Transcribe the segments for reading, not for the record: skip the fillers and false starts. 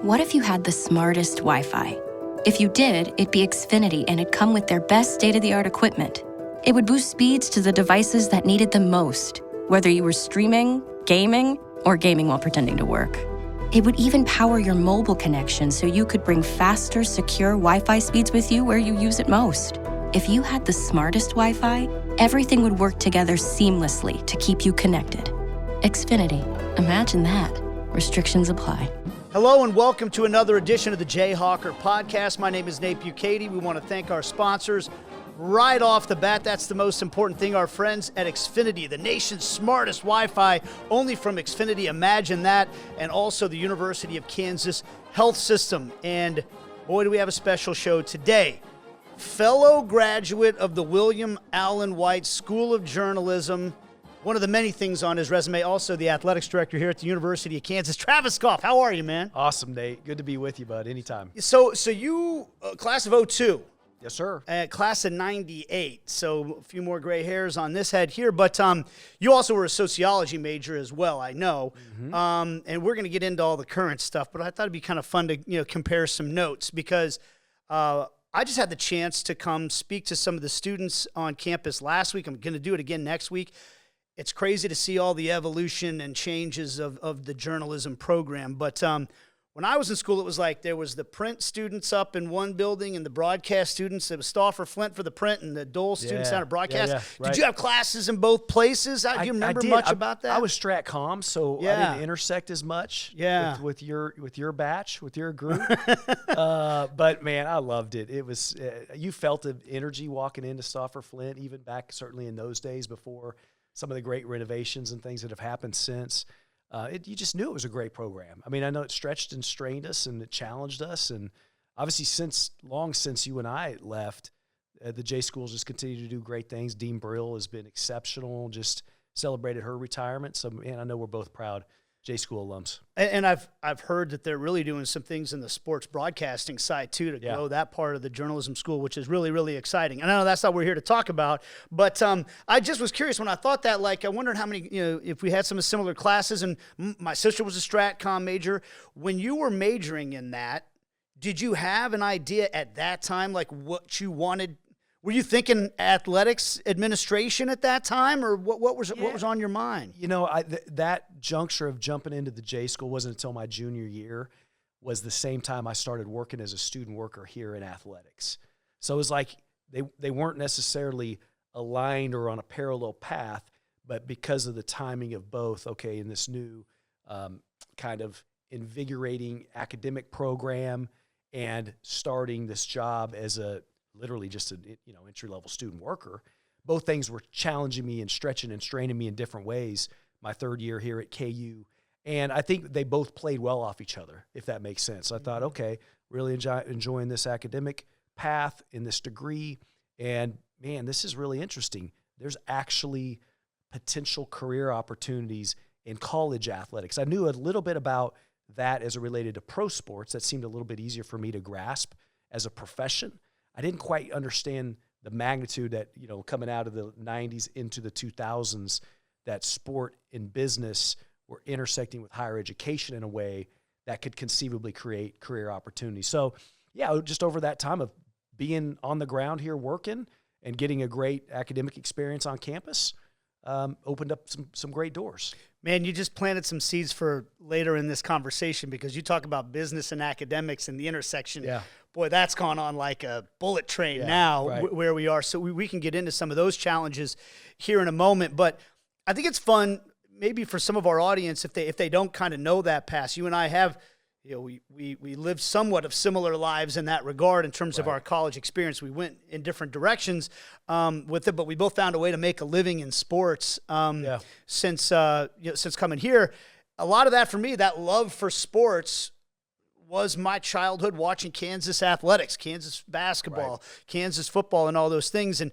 What if you had the smartest Wi-Fi? If you did, it'd be Xfinity and it'd come with their best state-of-the-art equipment. It would boost speeds to the devices that needed them most, whether you were streaming, gaming, or gaming while pretending to work. It would even power your mobile connection so you could bring faster, secure Wi-Fi speeds with you where you use it most. If you had the smartest Wi-Fi, everything would work together seamlessly to keep you connected. Xfinity. Imagine that. Restrictions apply. Hello and welcome to another edition of the Jayhawker Podcast. My name is Nate Bukaty. We want to thank our sponsors right off the bat. That's the most important thing. Our friends at Xfinity, the nation's smartest Wi-Fi, only from Xfinity. Imagine that. And also the University of Kansas Health System. And boy, do we have a special show today. Fellow graduate of the William Allen White School of Journalism. One of the many things on his resume, also the athletics director here at the University of Kansas, Travis Goff. How are you, man? Awesome, Nate. Good to be with you, bud. Anytime. So you, class of 02. Yes, sir. Class of 98. So a few more gray hairs on this head here. But you also were a sociology major as well, I know. Mm-hmm. And we're going to get into all the current stuff. But I thought it'd be kind of fun to compare some notes because I just had the chance to come speak to some of the students on campus last week. I'm going to do it again next week. It's crazy to see all the evolution and changes of the journalism program. But when I was in school, it was like there was the print students up in one building and the broadcast students. It was Stauffer Flint for the print and the Dole students out of broadcast. Yeah, right. Did you have classes in both places? Do you remember much about that? I was Strat Comm, so I didn't intersect as much with your batch, with your group. But, man, I loved it. It was you felt the energy walking into Stauffer Flint, even back certainly in those days before some of the great renovations and things that have happened since. You just knew it was a great program. I mean, I know it stretched and strained us and it challenged us. And obviously long since you and I left, the J Schools just continue to do great things. Dean Brill has been exceptional, just celebrated her retirement. So, man, I know we're both proud J School alums. And I've heard that they're really doing some things in the sports broadcasting side, too, to grow that part of the journalism school, which is really, really exciting. And I know that's not what we're here to talk about, but I just was curious when I thought that, I wondered how many, if we had some similar classes, and my sister was a Strat Comm major. When you were majoring in that, did you have an idea at that time, what you wanted? Were you thinking athletics administration at that time, or what was on your mind? That juncture of jumping into the J School wasn't until my junior year. Was the same time I started working as a student worker here in athletics. So it was like they weren't necessarily aligned or on a parallel path, but because of the timing of both, in this new kind of invigorating academic program and starting this job as literally just an entry-level student worker. Both things were challenging me and stretching and straining me in different ways my third year here at KU. And I think they both played well off each other, if that makes sense. So I thought, really enjoying this academic path in this degree. And, man, this is really interesting. There's actually potential career opportunities in college athletics. I knew a little bit about that as it related to pro sports. That seemed a little bit easier for me to grasp as a profession. I didn't quite understand the magnitude that, coming out of the 90s into the 2000s, that sport and business were intersecting with higher education in a way that could conceivably create career opportunities. So, just over that time of being on the ground here working and getting a great academic experience on campus, opened up some great doors. Man, you just planted some seeds for later in this conversation because you talk about business and academics and the intersection. Yeah. Boy, that's gone on like a bullet train now where we are. So we can get into some of those challenges here in a moment. But I think it's fun maybe for some of our audience if they don't kind of know that past. You and I have, we lived somewhat of similar lives in that regard in terms of our college experience. We went in different directions with it, but we both found a way to make a living in sports since coming here. A lot of that for me, that love for sports was my childhood watching Kansas athletics, Kansas basketball, Kansas football, and all those things. And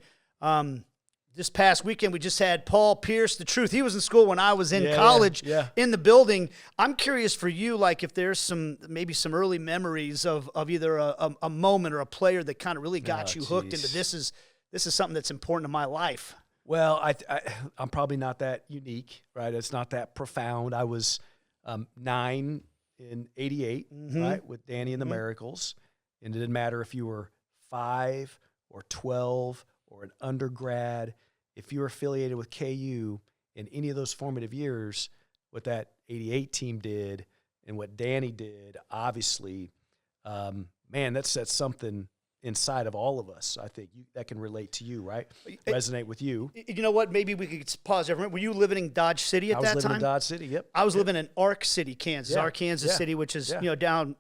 this past weekend, we just had Paul Pierce, the truth. He was in school when I was in college in the building. I'm curious for you, if there's maybe some early memories of either a moment or a player that kind of really got you hooked into this is something that's important to my life. Well, I'm probably not that unique, right? It's not that profound. I was 9 in '88, right, with Danny and the Miracles. And it didn't matter if you were 5 or 12 or an undergrad. If you were affiliated with KU in any of those formative years, what that '88 team did and what Danny did, obviously, man, that's something inside of all of us. I think that can relate to you, right? Resonate with you. You know what? Maybe we could pause there. Were you living in Dodge City at that time? I was living in Dodge City, yep. I was living in Ark City, Kansas. Yeah. Kansas City, which is down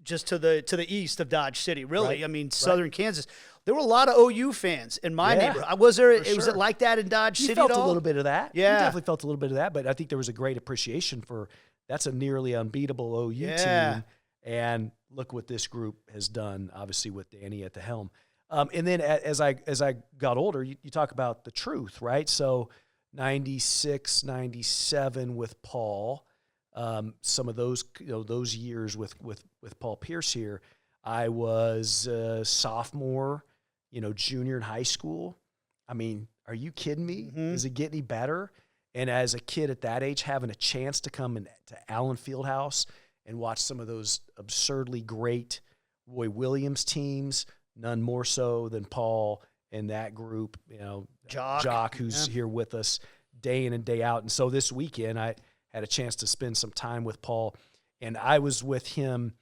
just to the east of Dodge City, really. Right. I mean, southern Kansas. There were a lot of OU fans in my neighborhood. Was it like that in Dodge City felt at all? a little bit of that. Yeah. You definitely felt a little bit of that, but I think there was a great appreciation for that's a nearly unbeatable OU team. And look what this group has done, obviously, with Danny at the helm. And then as I got older, you talk about the truth, right? So 96, 97 with Paul, some of those those years with Paul Pierce here, I was a sophomore, junior in high school. I mean, are you kidding me? Does it get any better? And as a kid at that age, having a chance to come to Allen Fieldhouse and watch some of those absurdly great Roy Williams teams, none more so than Paul and that group, Jock, who's here with us day in and day out. And so this weekend I had a chance to spend some time with Paul, and I was with him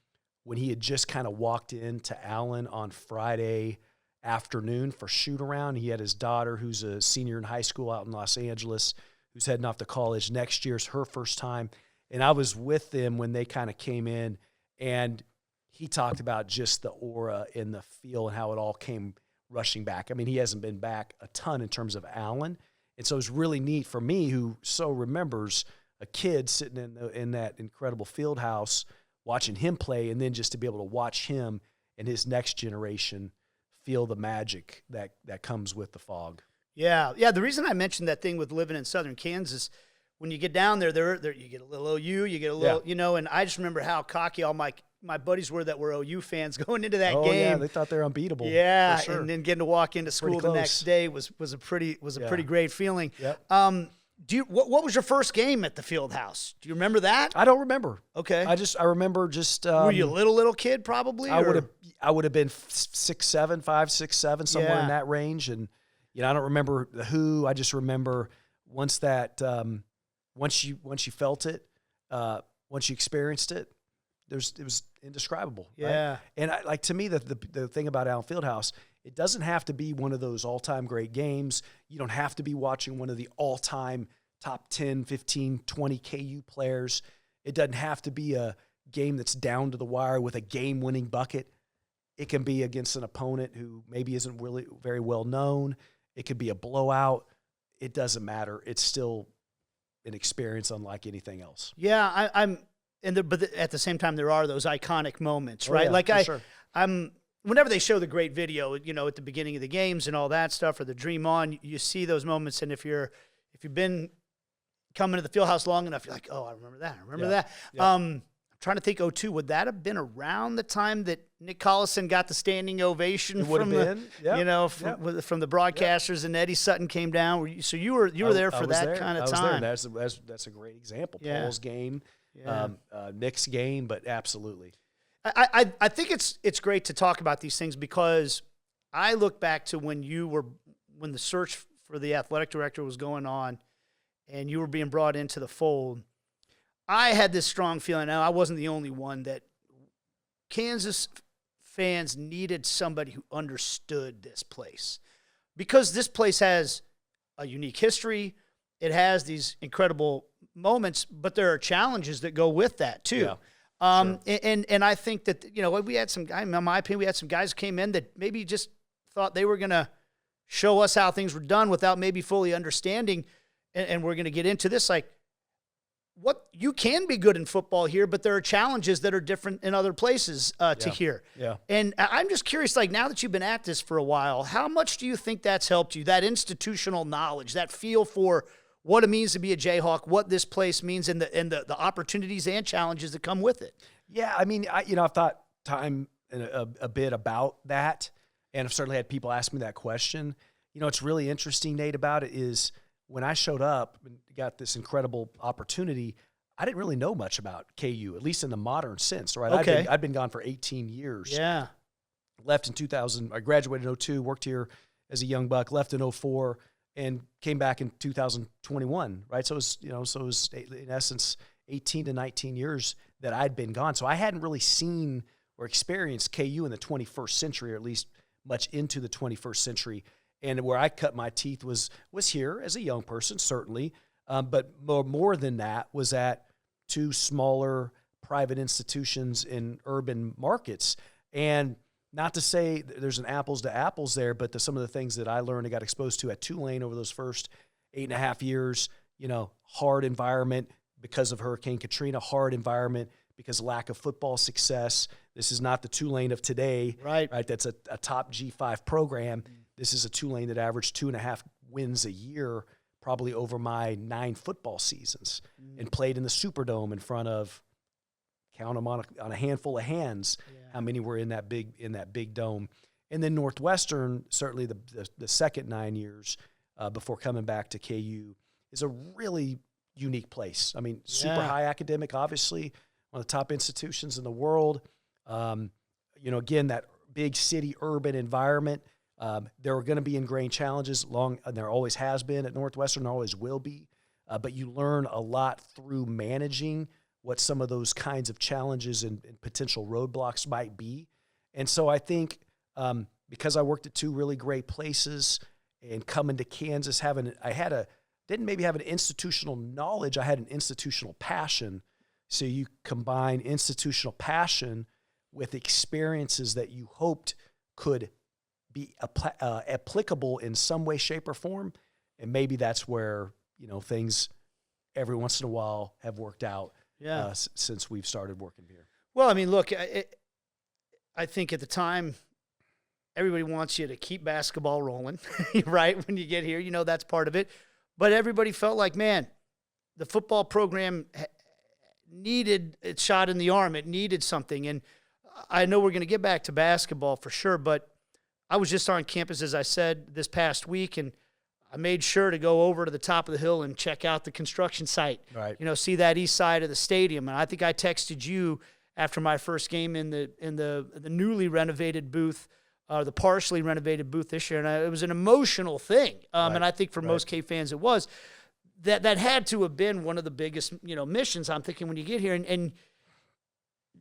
when he had just kind of walked into Allen on Friday afternoon for shoot around. He had his daughter, who's a senior in high school out in Los Angeles, who's heading off to college next year's her first time. And I was with them when they kind of came in, and he talked about just the aura in the field and how it all came rushing back. I mean, he hasn't been back a ton in terms of Allen. And so it was really neat for me, who so remembers a kid sitting in that incredible field house watching him play, and then just to be able to watch him and his next generation feel the magic that comes with the Fog. Yeah. The reason I mentioned that thing with living in southern Kansas, when you get down there, you get a little OU, you get a little, and I just remember how cocky all my buddies were that were OU fans going into that game. Oh yeah, they thought they were unbeatable. Yeah, for sure. And then getting to walk into school the next day was a pretty great feeling. Yep. What was your first game at the field house? Do you remember that? I don't remember. Okay. I remember just. Were you a little kid probably? I would have been 6'7", 5, 6'7", somewhere in that range, and I don't remember the who. I just remember once you felt it, once you experienced it, it was indescribable. Yeah. Right? And to me, the thing about Allen Fieldhouse, it doesn't have to be one of those all-time great games. You don't have to be watching one of the all-time top 10, 15, 20 KU players. It doesn't have to be a game that's down to the wire with a game-winning bucket. It can be against an opponent who maybe isn't really very well known. It could be a blowout. It doesn't matter. It's still an experience unlike anything else. Yeah, but at the same time, there are those iconic moments, right? Yeah, sure. Whenever they show the great video, at the beginning of the games and all that stuff, or the Dream On, you see those moments. And if you've been coming to the Fieldhouse long enough, you're like, oh, I remember that. that. Yeah. I'm trying to think. 2002, would that have been around the time that Nick Collison got the standing ovation from the broadcasters, and Eddie Sutton came down? So you were there for that kind of time. That's a great example. Yeah. Paul's game, Nick's game, but absolutely. I think it's great to talk about these things, because I look back to when the search for the athletic director was going on and you were being brought into the fold. I had this strong feeling, now I wasn't the only one, that Kansas fans needed somebody who understood this place, because this place has a unique history. It has these incredible moments, but there are challenges that go with that too. Yeah. Sure. And I think that, we had some guys, in my opinion, we had some guys who came in that maybe just thought they were going to show us how things were done without maybe fully understanding. And we're going to get into this, like, what you can be good in football here, but there are challenges that are different in other places to here. Yeah. And I'm just curious, like, now that you've been at this for a while, how much do you think that's helped you? That institutional knowledge, that feel for what it means to be a Jayhawk, what this place means, and the opportunities and challenges that come with it. Yeah, I mean, I've thought time a bit about that, and I've certainly had people ask me that question. What's really interesting, Nate, about it is when I showed up and got this incredible opportunity, I didn't really know much about KU, at least in the modern sense, right? Okay. I'd been gone for 18 years. Yeah. Left in 2000. I graduated in 02, worked here as a young buck, left in 04, and came back in 2021, right? So it was in essence 18 to 19 years that I'd been gone. So I hadn't really seen or experienced KU in the 21st century, or at least much into the 21st century. And where I cut my teeth was here as a young person, certainly, but more than that was at two smaller private institutions in urban markets. And not to say there's an apples to apples there, but some of the things that I learned and got exposed to at Tulane over those first 8.5 years, hard environment because of Hurricane Katrina, hard environment because of lack of football success. This is not the Tulane of today, right? That's a top G5 program. This is a Tulane that averaged 2.5 wins a year, probably over my 9 football seasons, and played in the Superdome in front of, count them on a handful of hands, how many were in that big dome. And then Northwestern, certainly the second 9 years before coming back to KU, is a really unique place. I mean, super high academic, obviously, one of the top institutions in the world. Again, that big city urban environment. There are going to be ingrained challenges, and there always has been at Northwestern, always will be. But you learn a lot through managing what some of those kinds of challenges and potential roadblocks might be. And so I think because I worked at two really great places and coming to Kansas, didn't maybe have an institutional knowledge, I had an institutional passion. So you combine institutional passion with experiences that you hoped could be applicable in some way, shape, or form. And maybe that's where, things every once in a while have worked out since we've started working here. Well, I mean, look, I think at the time, everybody wants you to keep basketball rolling, right? When you get here, that's part of it. But everybody felt like, man, the football program needed its shot in the arm. It needed something. And I know we're going to get back to basketball for sure, but I was just on campus, as I said, this past week, and I made sure to go over to the top of the hill and check out the construction site. Right. See that east side of the stadium. And I think I texted you after my first game in the newly renovated booth, the partially renovated booth this year, and it was an emotional thing. And I think for most K fans, it was. That had to have been one of the biggest missions. I'm thinking when you get here, and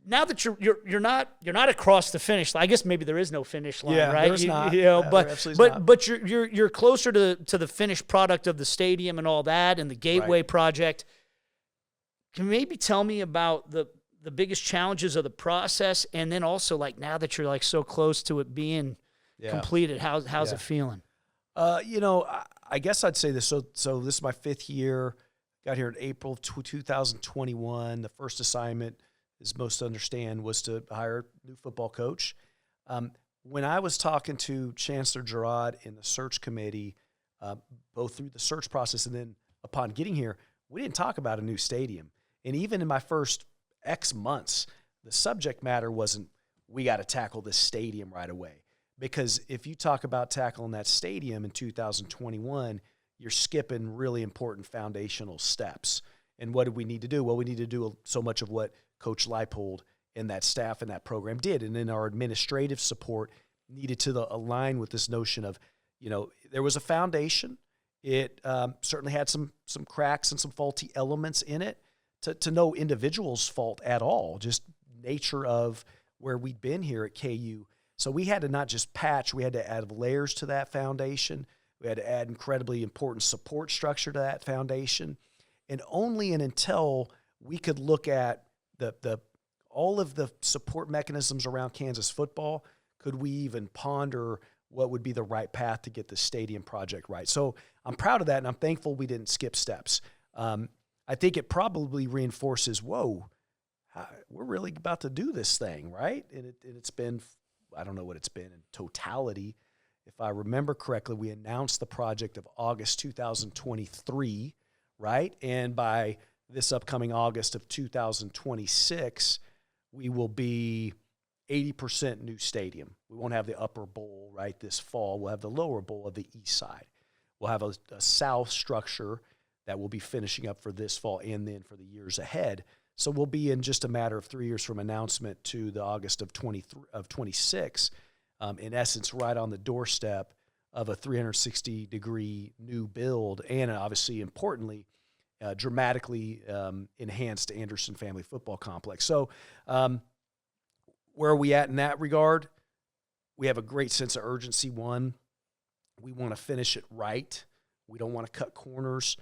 now that you're not across the finish line. I guess maybe there is no finish line, right? There's not. But you're closer to the finished product of the stadium and all that, and the Gateway project. Can you maybe tell me about the biggest challenges of the process, and then also now that you're so close to it being completed, how's it feeling? I guess I'd say this. So this is my 5th year. Got here in April of 2021. The first assignment, as most understand, was to hire a new football coach. When I was talking to Chancellor Gerard in the search committee, both through the search process and then upon getting here, we didn't talk about a new stadium. And even in my first X months, the subject matter wasn't, we got to tackle this stadium right away. Because if you talk about tackling that stadium in 2021, you're skipping really important foundational steps. And what do we need to do? Well, we need to do so much of what Coach Leipold and that staff and that program did. And then our administrative support needed to align with this notion of, there was a foundation. It certainly had some cracks and some faulty elements in it, to no individual's fault at all, just nature of where we'd been here at KU. So we had to not just patch, we had to add layers to that foundation. We had to add incredibly important support structure to that foundation. And only and until we could look at all of the support mechanisms around Kansas football could we even ponder what would be the right path to get the stadium project right. So I'm proud of that, and I'm thankful we didn't skip steps. I think it probably reinforces, whoa, we're really about to do this thing, right? And it's been, I don't know what it's been in totality. If I remember correctly, we announced the project of August 2023, right? And by this upcoming August of 2026, we will be 80% new stadium. We won't have the upper bowl, right, this fall. We'll have the lower bowl of the east side. We'll have a south structure that we'll be finishing up for this fall and then for the years ahead. So we'll be in just a matter of 3 years from announcement to the August of 26, in essence, right on the doorstep of a 360-degree new build and obviously, importantly, dramatically enhanced Anderson Family Football Complex. So where are we at in that regard? We have a great sense of urgency. One, we want to finish it right. We don't want to cut corners.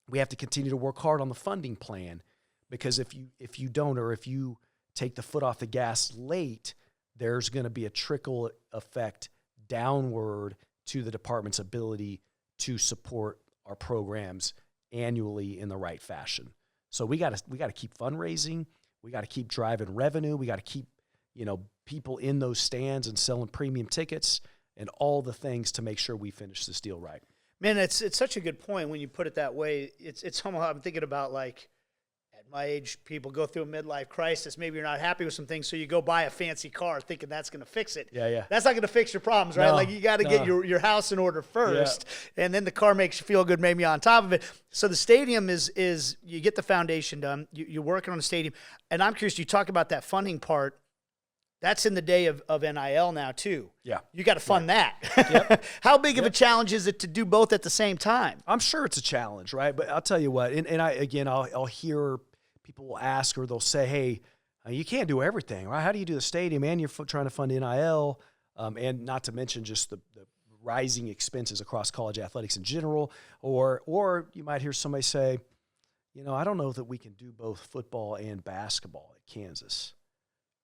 We have to continue to work hard on the funding plan, because if you don't, or if you take the foot off the gas late, there's going to be a trickle effect downward to the department's ability to support our programs annually in the right fashion. So we got to keep fundraising. We got to keep driving revenue. We got to keep, people in those stands and selling premium tickets and all the things to make sure we finish this deal right. Man, it's such a good point when you put it that way. It's somehow I'm thinking about, like, at my age, people go through a midlife crisis. Maybe you're not happy with some things, so you go buy a fancy car thinking that's going to fix it. Yeah. That's not going to fix your problems, right? No, like, you got to get your house in order first, and then the car makes you feel good maybe on top of it. So the stadium is you get the foundation done. You're working on the stadium. And I'm curious, you talk about that funding part. That's in the day of NIL now, too. Yeah. You got to fund that. Yep. How big of a challenge is it to do both at the same time? I'm sure it's a challenge, right? But I'll tell you what, I'll hear people will ask, or they'll say, hey, you can't do everything, right? How do you do the stadium and you're trying to fund NIL, and not to mention just the rising expenses across college athletics in general? Or you might hear somebody say, I don't know that we can do both football and basketball at Kansas.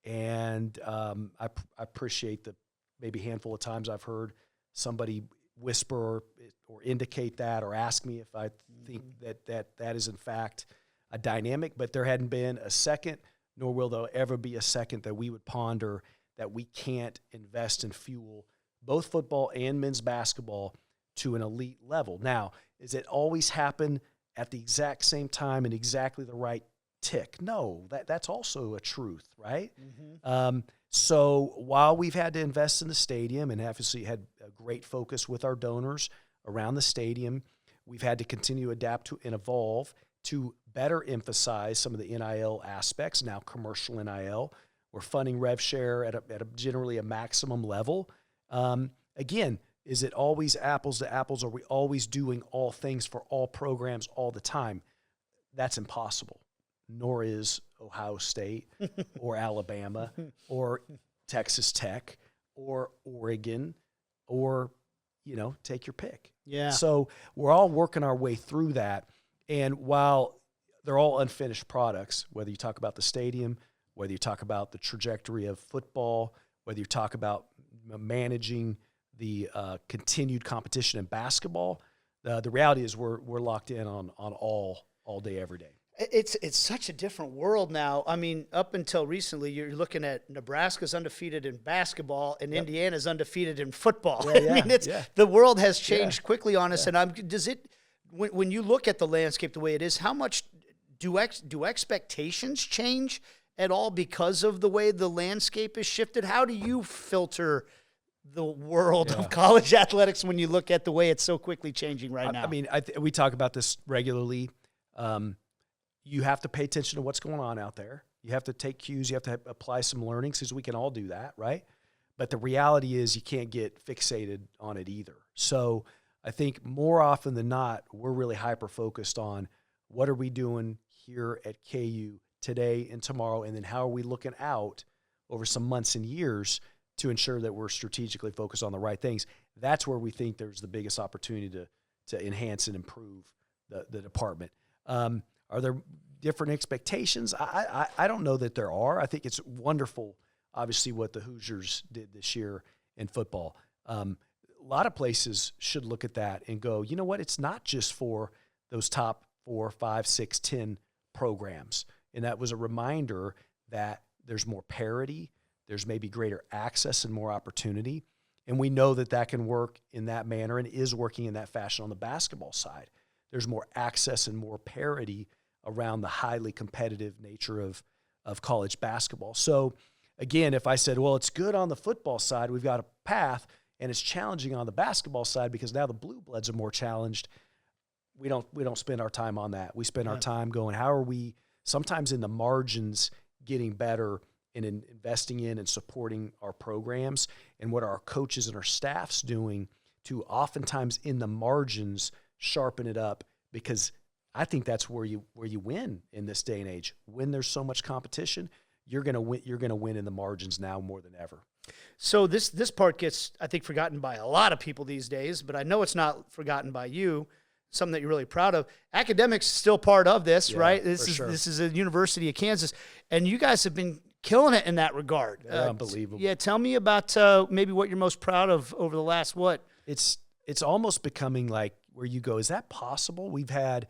And I appreciate the maybe handful of times I've heard somebody whisper or indicate that, or ask me if I think that is in fact a dynamic. But there hadn't been a second, nor will there ever be a second, that we would ponder that we can't invest and fuel both football and men's basketball to an elite level. Now, does it always happen at the exact same time and exactly the right tick? No, that's also a truth, right? Mm-hmm. So while we've had to invest in the stadium and obviously had a great focus with our donors around the stadium, we've had to continue to adapt to and evolve to better emphasize some of the NIL aspects, now commercial NIL. We're funding rev share at a generally a maximum level. Again, is it always apples to apples? Are we always doing all things for all programs all the time? That's impossible. Nor is Ohio State or Alabama or Texas Tech or Oregon or, take your pick. Yeah. So we're all working our way through that. And while they're all unfinished products, whether you talk about the stadium, whether you talk about the trajectory of football, whether you talk about managing the continued competition in basketball, the reality is we're locked in on all day, every day. It's such a different world now. I mean, up until recently, you're looking at Nebraska's undefeated in basketball and Indiana's undefeated in football. I mean, the world has changed quickly on us. And when you look at the landscape the way it is, how much do expectations change at all because of the way the landscape is shifted? How do you filter the world of college athletics when you look at the way it's so quickly changing right now? I mean, we talk about this regularly. You have to pay attention to what's going on out there. You have to take cues. You have to apply some learnings, because we can all do that, right? But the reality is you can't get fixated on it either. So I think more often than not, we're really hyper-focused on what are we doing here at KU today and tomorrow, and then how are we looking out over some months and years to ensure that we're strategically focused on the right things. That's where we think there's the biggest opportunity to enhance and improve the department. Are there different expectations? I don't know that there are. I think it's wonderful, obviously, what the Hoosiers did this year in football. A lot of places should look at that and go, you know what? It's not just for those top 4, 5, 6, 10 programs. And that was a reminder that there's more parity, there's maybe greater access and more opportunity. And we know that can work in that manner and is working in that fashion on the basketball side. There's more access and more parity around the highly competitive nature of college basketball. So, again, if I said, well, it's good on the football side, we've got a path, and it's challenging on the basketball side because now the blue bloods are more challenged, we don't spend our time on that. We spend our time going, how are we sometimes in the margins getting better and in investing in and supporting our programs, and what are our coaches and our staffs doing to oftentimes in the margins sharpen it up, because I think that's where you win in this day and age. When there's so much competition, you're going to win in the margins now more than ever. So this part gets, I think, forgotten by a lot of people these days, but I know it's not forgotten by you. Something that you're really proud of. Academics is still part of this, right? This is a University of Kansas, and you guys have been killing it in that regard. Unbelievable. Yeah, tell me about maybe what you're most proud of over the last what? It's almost becoming like where you go, is that possible? We've had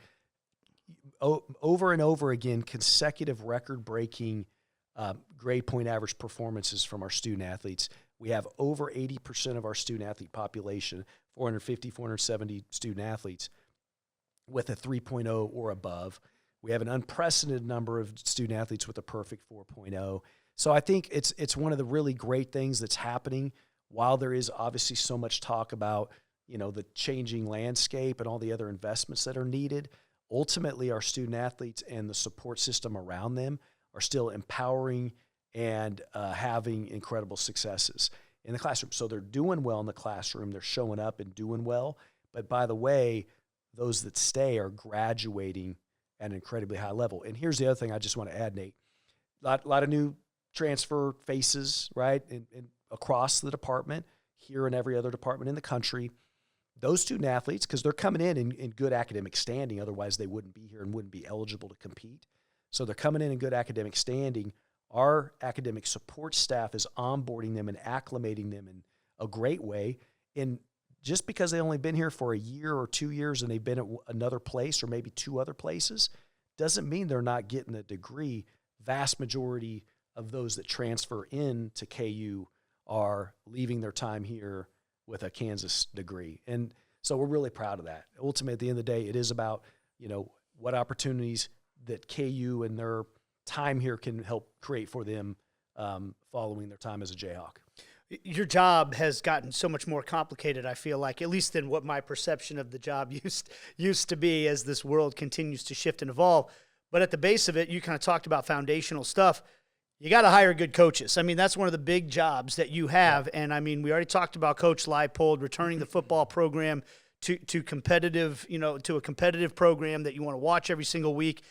over and over again consecutive record-breaking grade point average performances from our student athletes. We have over 80% of our student athlete population, 450, 470 student athletes, with a 3.0 or above. We have an unprecedented number of student athletes with a perfect 4.0. So I think it's one of the really great things that's happening, while there is obviously so much talk about, the changing landscape and all the other investments that are needed. Ultimately, our student athletes and the support system around them are still empowering and having incredible successes in the classroom. So they're doing well in the classroom. They're showing up and doing well. But by the way, those that stay are graduating at an incredibly high level. And here's the other thing I just want to add, Nate. A lot of new transfer faces, right, and across the department, here and every other department in the country. Those student athletes, because they're coming in good academic standing, otherwise they wouldn't be here and wouldn't be eligible to compete. So they're coming in good academic standing. Our academic support staff is onboarding them and acclimating them in a great way. And just because they've only been here for a year or 2 years and they've been at another place or maybe two other places, doesn't mean they're not getting a degree. Vast majority of those that transfer in to KU are leaving their time here with a Kansas degree. And so we're really proud of that. Ultimately, at the end of the day, it is about, what opportunities that KU and their time here can help create for them following their time as a Jayhawk. Your job has gotten so much more complicated, I feel like, at least than what my perception of the job used to be, as this world continues to shift and evolve. But at the base of it, you kind of talked about foundational stuff. You got to hire good coaches. I mean, that's one of the big jobs that you have. Yeah. And I mean, we already talked about Coach Leipold returning the football program to competitive, to a competitive program that you want to watch every single week.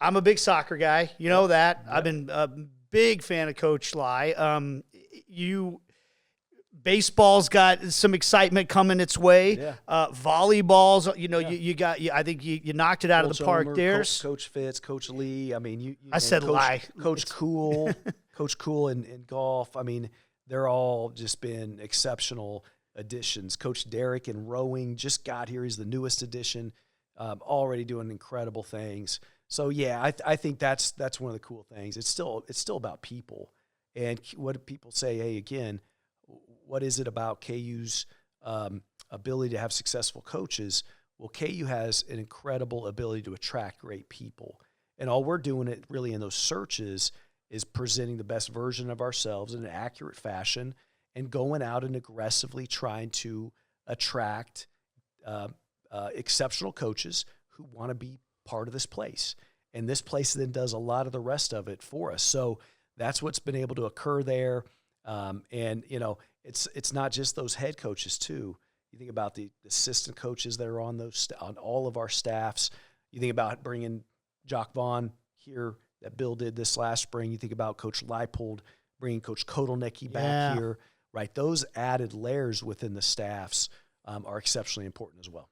I'm a big soccer guy. You know that. Yep. I've been a big fan of Coach Lai. Baseball's got some excitement coming its way. Yeah. Volleyballs, I think you knocked it out of the park there. Coach Fitz, Coach Lee. I mean, I said Lai. Coach Cool, Coach Cool and Goff. I mean, they're all just been exceptional additions. Coach Derek in rowing just got here. He's the newest addition, already doing incredible things. So yeah, I think that's one of the cool things. It's still about people, and what do people say? Hey, again, what is it about KU's ability to have successful coaches? Well, KU has an incredible ability to attract great people, and all we're doing it really in those searches is presenting the best version of ourselves in an accurate fashion, and going out and aggressively trying to attract exceptional coaches who want to be part of this place. And this place then does a lot of the rest of it for us. So that's what's been able to occur there. And, it's not just those head coaches too. You think about the assistant coaches that are on on all of our staffs. You think about bringing Jock Vaughn here that Bill did this last spring. You think about Coach Leipold bringing Coach Kotelnicki back here, right? Those added layers within the staffs are exceptionally important as well.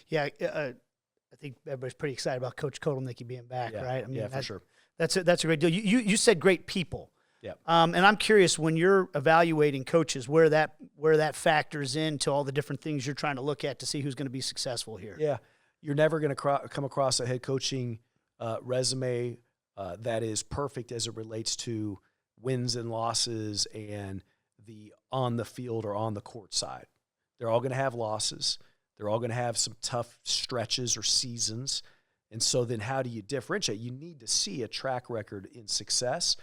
Yeah, I think everybody's pretty excited about Coach Kotelnicki being back, right? I mean, for sure. That's a great deal. You said great people. Yeah. And I'm curious, when you're evaluating coaches, where that factors into all the different things you're trying to look at to see who's going to be successful here. Yeah. You're never going to come across a head coaching resume that is perfect as it relates to wins and losses and the on the field or on the court side. They're all going to have losses. They're all going to have some tough stretches or seasons. And so then how do you differentiate? You need to see a track record in success.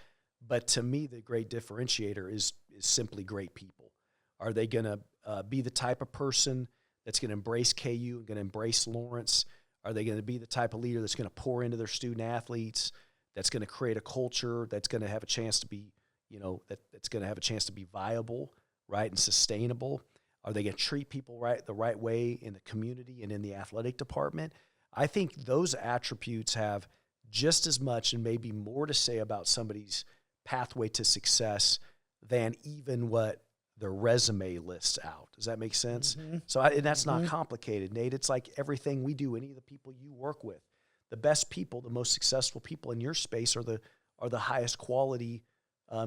But to me, the great differentiator is simply great people. Are they going to be the type of person that's going to embrace KU and going to embrace Lawrence? Are they going to be the type of leader that's going to pour into their student athletes, that's going to create a culture that's going to have a chance to be, that's going to have a chance to be viable, right, and sustainable? Are they going to treat people the right way in the community and in the athletic department? I think those attributes have just as much and maybe more to say about somebody's pathway to success than even what their resume lists out. Does that make sense? Mm-hmm. So, and that's not complicated, Nate. It's like everything we do, any of the people you work with. The best people, the most successful people in your space are the highest quality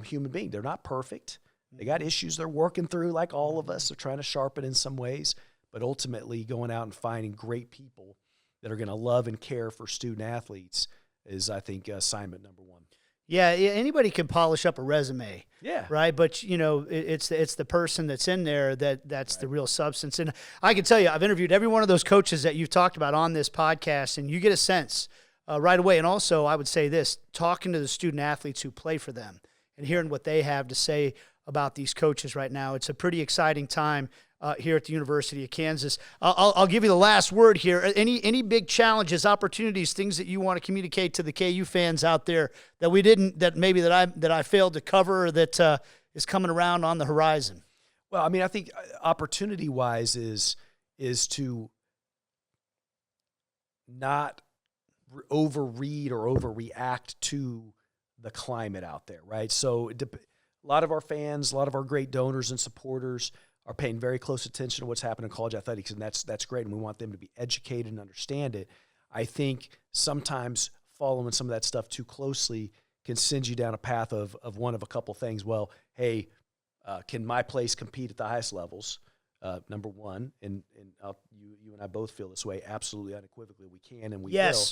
human being. They're not perfect. They got issues they're working through, like all of us. They're trying to sharpen in some ways, but ultimately going out and finding great people that are going to love and care for student athletes is, I think, assignment number one. Yeah, anybody can polish up a resume. Yeah. Right. But, it's the person that's in there that's right. The real substance. And I can tell you, I've interviewed every one of those coaches that you've talked about on this podcast, and you get a sense right away. And also, I would say this, talking to the student athletes who play for them and hearing what they have to say about these coaches right now, it's a pretty exciting time here at the University of Kansas. I'll give you the last word here. Any big challenges, opportunities, things that you want to communicate to the KU fans out there that I failed to cover, or that is coming around on the horizon? Well, I mean, I think opportunity-wise is to not overread or overreact to the climate out there, right? So a lot of our fans, a lot of our great donors and supporters are paying very close attention to what's happening in college athletics, and that's great, and we want them to be educated and understand it. I think sometimes following some of that stuff too closely can send you down a path of one of a couple things. Well, hey, can my place compete at the highest levels? Number one, and you and I both feel this way, absolutely unequivocally we can and we will.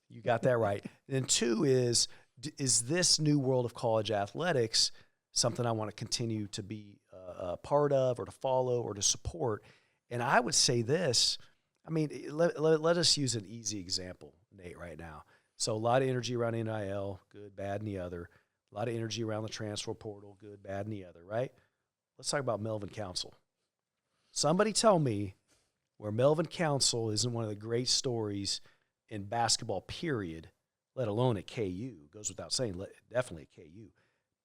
You got that right. And then two is this new world of college athletics something I want to continue to be a part of, or to follow, or to support? And I would say this, I mean, let us use an easy example, Nate, right now. So a lot of energy around NIL, good, bad, and the other. A lot of energy around the transfer portal, good, bad, and the other, right? Let's talk about Melvin Council. Somebody tell me where Melvin Council isn't one of the great stories in basketball, period, let alone at KU. Goes without saying, definitely at KU,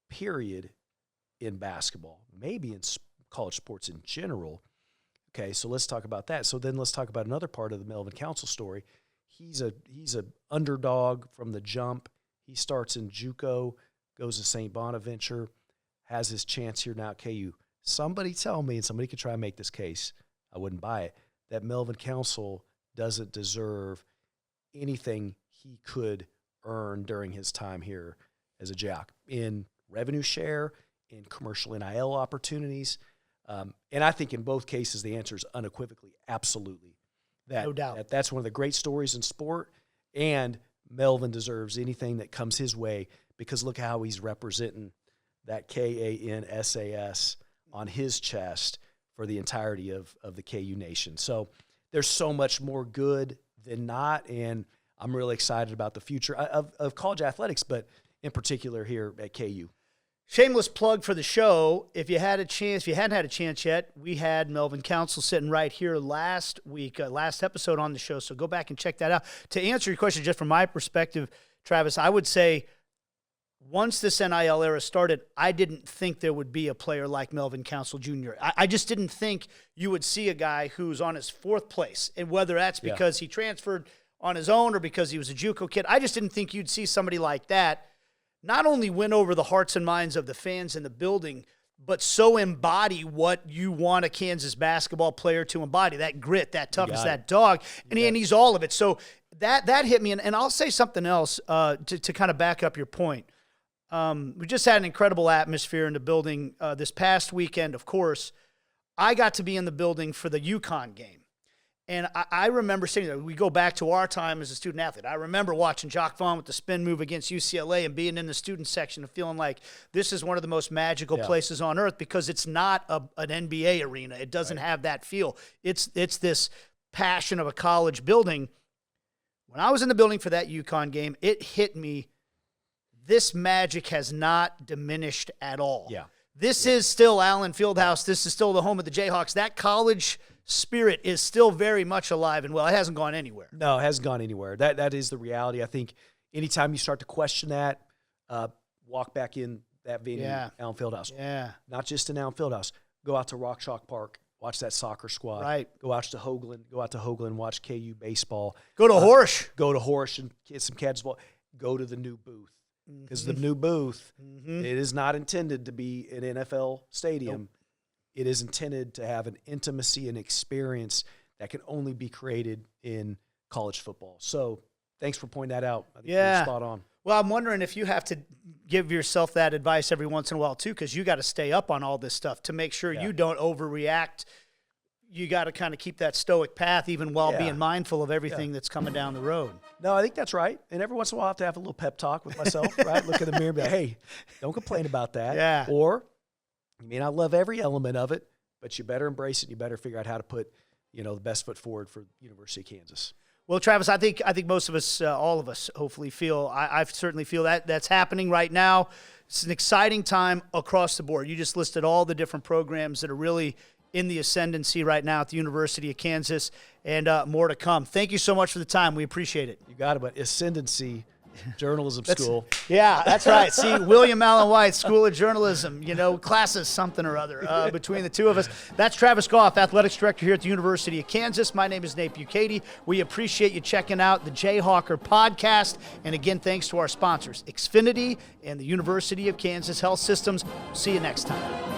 period, in basketball, maybe in college sports in general. Okay, so let's talk about that. So then let's talk about another part of the Melvin Council story. He's a underdog from the jump. He starts in JUCO, goes to St. Bonaventure, has his chance here now at KU. Somebody tell me, and somebody could try and make this case, I wouldn't buy it, that Melvin Council doesn't deserve anything he could earn during his time here as a Jayhawk in revenue share, in commercial NIL opportunities. And I think in both cases, the answer is unequivocally, absolutely. No doubt. That's one of the great stories in sport, and Melvin deserves anything that comes his way, because look how he's representing that KANSAS on his chest for the entirety of the KU Nation. So there's so much more good than not, and I'm really excited about the future of college athletics, but in particular here at KU. Shameless plug for the show. If you hadn't had a chance yet, we had Melvin Council sitting right here last week, last episode on the show, so go back and check that out. To answer your question, just from my perspective, Travis, I would say once this NIL era started, I didn't think there would be a player like Melvin Council Jr. I just didn't think you would see a guy who's on his fourth place, and whether that's because he transferred on his own or because he was a JUCO kid, I just didn't think you'd see somebody like that not only win over the hearts and minds of the fans in the building, but so embody what you want a Kansas basketball player to embody, that grit, that toughness, that dog, and he's all of it. So that hit me, and I'll say something else to kind of back up your point. We just had an incredible atmosphere in the building this past weekend, of course. I got to be in the building for the UConn game. And I remember sitting there. We go back to our time as a student athlete. I remember watching Jock Vaughn with the spin move against UCLA and being in the student section and feeling like this is one of the most magical places on earth, because it's not an NBA arena. It doesn't have that feel. It's this passion of a college building. When I was in the building for that UConn game, it hit me. This magic has not diminished at all. Yeah. This is still Allen Fieldhouse. This is still the home of the Jayhawks. That college spirit is still very much alive and well. It hasn't gone anywhere. No, it hasn't gone anywhere. That is the reality. I think anytime you start to question that, walk back in that venue, Allen Fieldhouse. Yeah. Not just in Allen Fieldhouse. Go out to Rock Chalk Park. Watch that soccer squad. Right. Go out to Hoagland. Watch KU baseball. Go to Horsch. Go to Horsch and get some catch ball. Go to the new booth. Because the new booth, it is not intended to be an NFL stadium. Nope. It is intended to have an intimacy and experience that can only be created in college football. So thanks for pointing that out. I think you're spot on. Well, I'm wondering if you have to give yourself that advice every once in a while, too, because you got to stay up on all this stuff to make sure you don't overreact. You got to kind of keep that stoic path even while being mindful of everything that's coming down the road. No, I think that's right. And every once in a while I have to have a little pep talk with myself, right? Look in the mirror and be like, hey, don't complain about that. Yeah. Or you may not love every element of it, but you better embrace it. You better figure out how to put, the best foot forward for University of Kansas. Well, Travis, I think most of us, all of us, hopefully feel. I certainly feel that's happening right now. It's an exciting time across the board. You just listed all the different programs that are really in the ascendancy right now at the University of Kansas, and more to come. Thank you so much for the time. We appreciate it. You got it, but ascendancy. Journalism school. Yeah, that's right. See, William Allen White, School of Journalism, classes something or other between the two of us. That's Travis Goff, Athletics Director here at the University of Kansas. My name is Nate Bukaty. We appreciate you checking out the Jayhawker Podcast. And again, thanks to our sponsors, Xfinity and the University of Kansas Health Systems. See you next time.